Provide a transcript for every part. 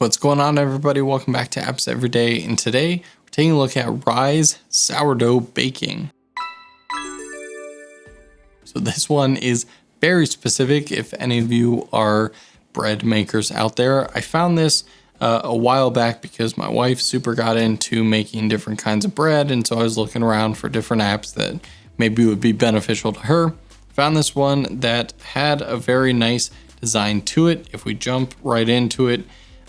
What's going on, everybody? Welcome back to Apps Everyday, and today we're taking a look at Rise sourdough baking. So this one is very specific if any of you are bread makers out there. I found this a while back because my wife super got into making different kinds of bread, and so I was looking around for different apps that maybe would be beneficial to her. Found this one that had a very nice design to it. If we jump right into it,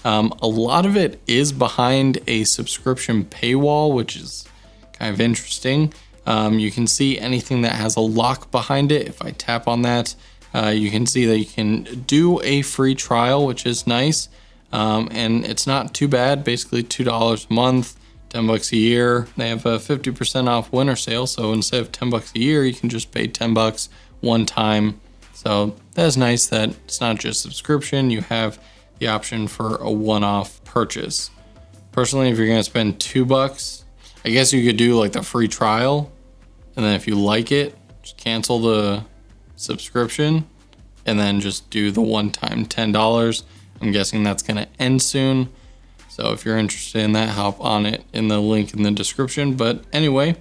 a lot of it is behind a subscription paywall, which is kind of interesting. You can see anything that has a lock behind it. If I tap on that, you can see that you can do a free trial, which is nice. And it's not too bad, basically $2 a month, $10 a year. They have a 50% off winter sale. So instead of $10 a year, you can just pay $10 one time. So that's nice that it's not just subscription. You have the option for a one-off purchase. Personally, if you're gonna spend $2, I guess you could do like the free trial, and then if you like it, just cancel the subscription and then just do the one-time $10. I'm guessing that's gonna end soon. So if you're interested in that, hop on it in the link in the description. But anyway,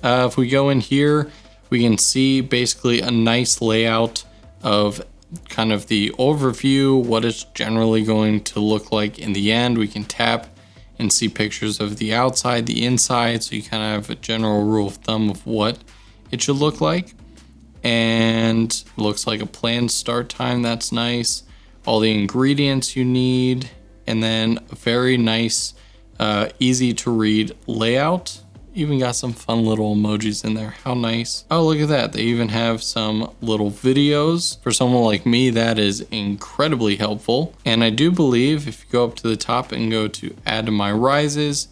if we go in here, we can see basically a nice layout of kind of the overview, what it's generally going to look like in the end. We can tap and see pictures of the outside, the inside, so you kind of have a general rule of thumb of what it should look like. And it looks like a planned start time. That's nice. All the ingredients you need, and then a very nice, easy to read layout. Even got some fun little emojis in there. How nice. Oh, look at that. They even have some little videos. For someone like me, that is incredibly helpful. And I do believe if you go up to the top and go to add to my rises,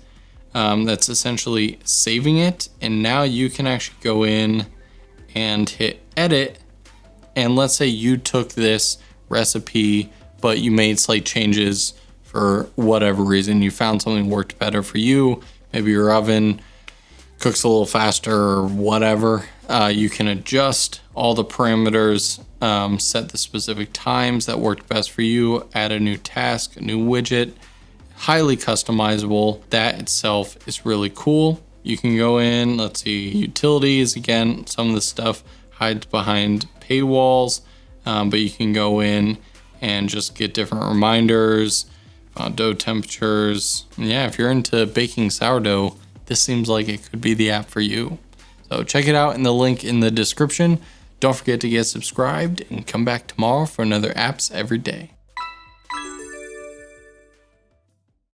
that's essentially saving it. And now you can actually go in and hit edit. And let's say you took this recipe, but you made slight changes for whatever reason. You found something worked better for you. Maybe your oven cooks a little faster or whatever. You can adjust all the parameters, set the specific times that worked best for you, add a new task, a new widget, highly customizable. That itself is really cool. You can go in, let's see, utilities. Again, some of the stuff hides behind paywalls, but you can go in and just get different reminders, dough temperatures. And yeah, if you're into baking sourdough, this seems like it could be the app for you. So check it out in the link in the description. Don't forget to get subscribed and come back tomorrow for another Apps Every Day.